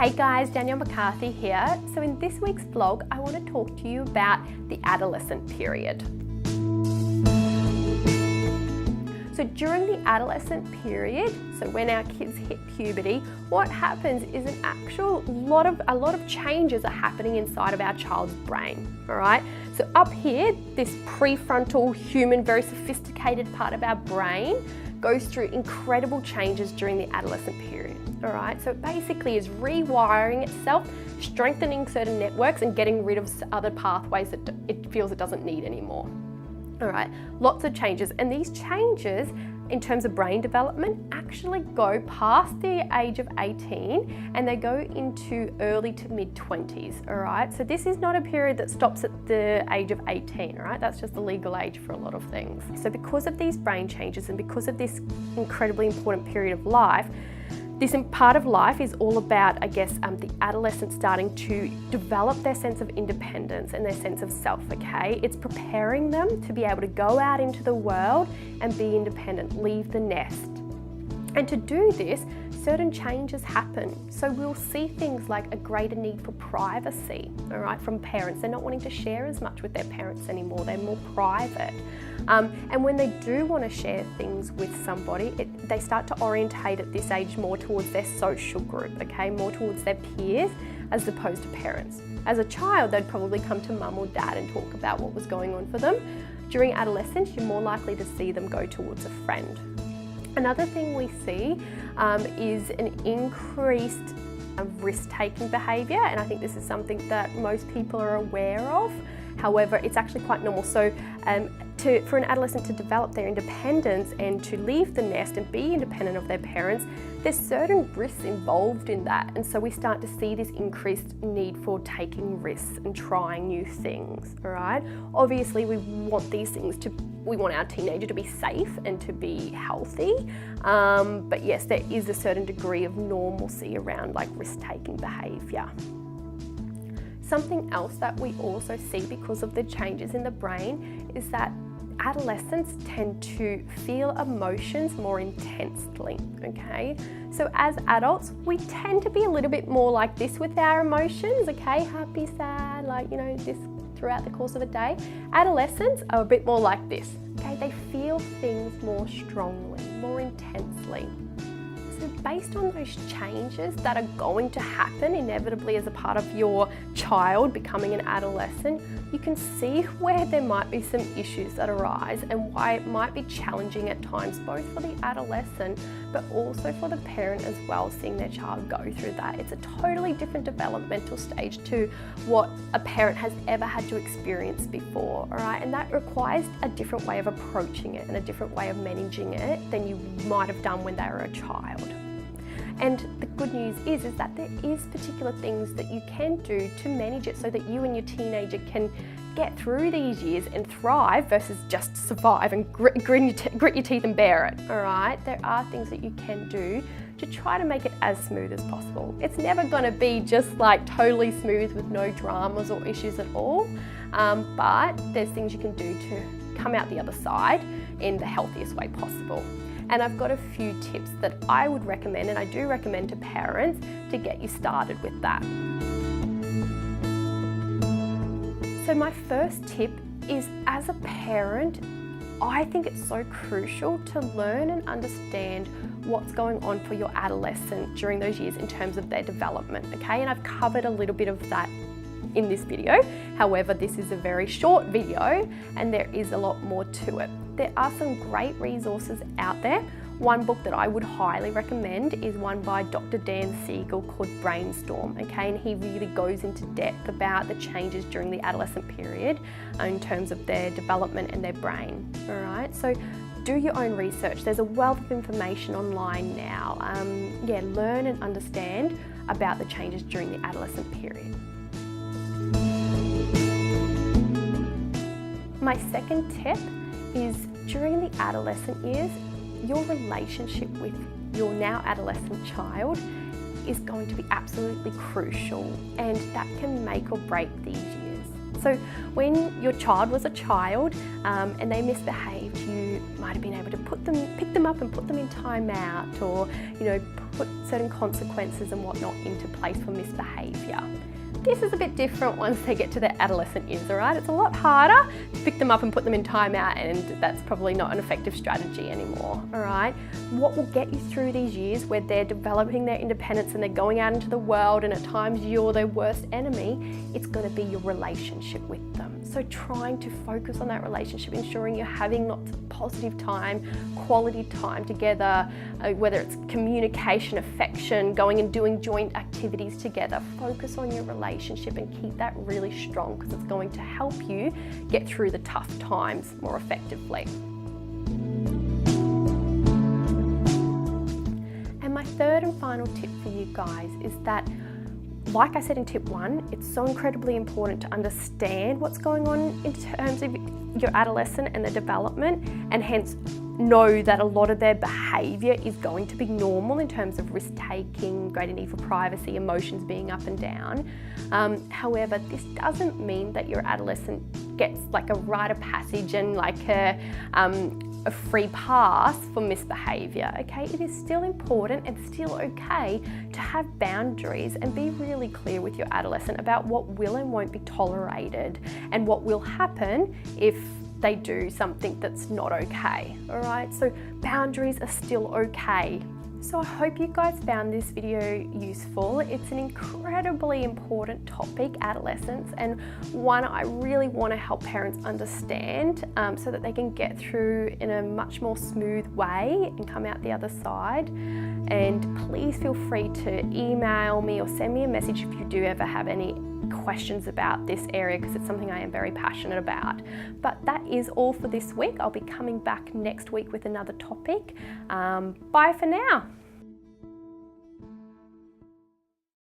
Hey guys, Danielle McCarthy here. So in this week's vlog, I want to talk to you about the adolescent period. So during the adolescent period, so when our kids hit puberty, what happens is a lot of changes are happening inside of our child's brain, all right? So up here, this prefrontal human, very sophisticated part of our brain goes through incredible changes during the adolescent period, all right? So it basically is rewiring itself, strengthening certain networks and getting rid of other pathways that it feels it doesn't need anymore. All right, lots of changes, and these changes in terms of brain development actually go past the age of 18 and they go into early to mid 20s, all right? So this is not a period that stops at the age of 18, all right? That's just the legal age for a lot of things. So because of these brain changes and because of this incredibly important period of life, this part of life is all about, the adolescent starting to develop their sense of independence and their sense of self, okay? It's preparing them to be able to go out into the world and be independent, leave the nest. And to do this, certain changes happen. So we'll see things like a greater need for privacy, all right, from parents. They're not wanting to share as much with their parents anymore. They're more private. And when they do want to share things with somebody, they start to orientate at this age more towards their social group, okay, more towards their peers as opposed to parents. As a child, they'd probably come to mum or dad and talk about what was going on for them. During adolescence, you're more likely to see them go towards a friend. Another thing we see is an increased risk-taking behaviour, and I think this is something that most people are aware of. However, it's actually quite normal. So for an adolescent to develop their independence and to leave the nest and be independent of their parents, there's certain risks involved in that. And so we start to see this increased need for taking risks and trying new things, all right? Obviously, we want these things we want our teenager to be safe and to be healthy. But yes, there is a certain degree of normalcy around like risk-taking behaviour. Something else that we also see because of the changes in the brain is that adolescents tend to feel emotions more intensely, okay? So as adults, we tend to be a little bit more like this with our emotions, okay? Happy, sad, this throughout the course of a day. Adolescents are a bit more like this, okay? They feel things more strongly, more intensely. So based on those changes that are going to happen inevitably as a part of your child becoming an adolescent, you can see where there might be some issues that arise and why it might be challenging at times, both for the adolescent, but also for the parent as well, seeing their child go through that. It's a totally different developmental stage to what a parent has ever had to experience before, all right? And that requires a different way of approaching it and a different way of managing it than you might have done when they were a child. And the good news is that there is particular things that you can do to manage it so that you and your teenager can get through these years and thrive versus just survive and grit your teeth and bear it, all right? There are things that you can do to try to make it as smooth as possible. It's never gonna be just like totally smooth with no dramas or issues at all, but there's things you can do to come out the other side in the healthiest way possible. And I've got a few tips that I would recommend, and I do recommend to parents, to get you started with that. So my first tip is, as a parent, I think it's so crucial to learn and understand what's going on for your adolescent during those years in terms of their development, okay? And I've covered a little bit of that in this video. However, this is a very short video and there is a lot more to it. There are some great resources out there. One book that I would highly recommend is one by Dr. Dan Siegel called Brainstorm, okay? And he really goes into depth about the changes during the adolescent period in terms of their development and their brain, all right? So do your own research. There's a wealth of information online now. Learn and understand about the changes during the adolescent period. My second tip is, during the adolescent years, your relationship with your now adolescent child is going to be absolutely crucial, and that can make or break these years. So when your child was a child and they misbehaved achieved, you might have been able to pick them up and put them in timeout, or put certain consequences and whatnot into place for misbehaviour. This is a bit different once they get to their adolescent years, all right? It's a lot harder to pick them up and put them in timeout, and that's probably not an effective strategy anymore, all right? What will get you through these years where they're developing their independence and they're going out into the world, and at times you're their worst enemy, it's going to be your relationship with them. So trying to focus on that relationship, ensuring you're having lots of positive time, quality time together, whether it's communication, affection, going and doing joint activities together. Focus on your relationship and keep that really strong, because it's going to help you get through the tough times more effectively. And my third and final tip for you guys is that, like I said in tip 1, it's so incredibly important to understand what's going on in terms of your adolescent and their development, and hence know that a lot of their behaviour is going to be normal in terms of risk-taking, greater need for privacy, emotions being up and down. However, this doesn't mean that your adolescent gets like a rite of passage and like a free pass for misbehaviour, okay? It is still important and still okay to have boundaries and be really clear with your adolescent about what will and won't be tolerated and what will happen if they do something that's not okay, all right? So boundaries are still okay. So I hope you guys found this video useful. It's an incredibly important topic, adolescence, and one I really want to help parents understand so that they can get through in a much more smooth way and come out the other side. And please feel free to email me or send me a message if you do ever have any questions about this area, because it's something I am very passionate about. But that is all for this week. I'll be coming back next week with another topic. Bye for now.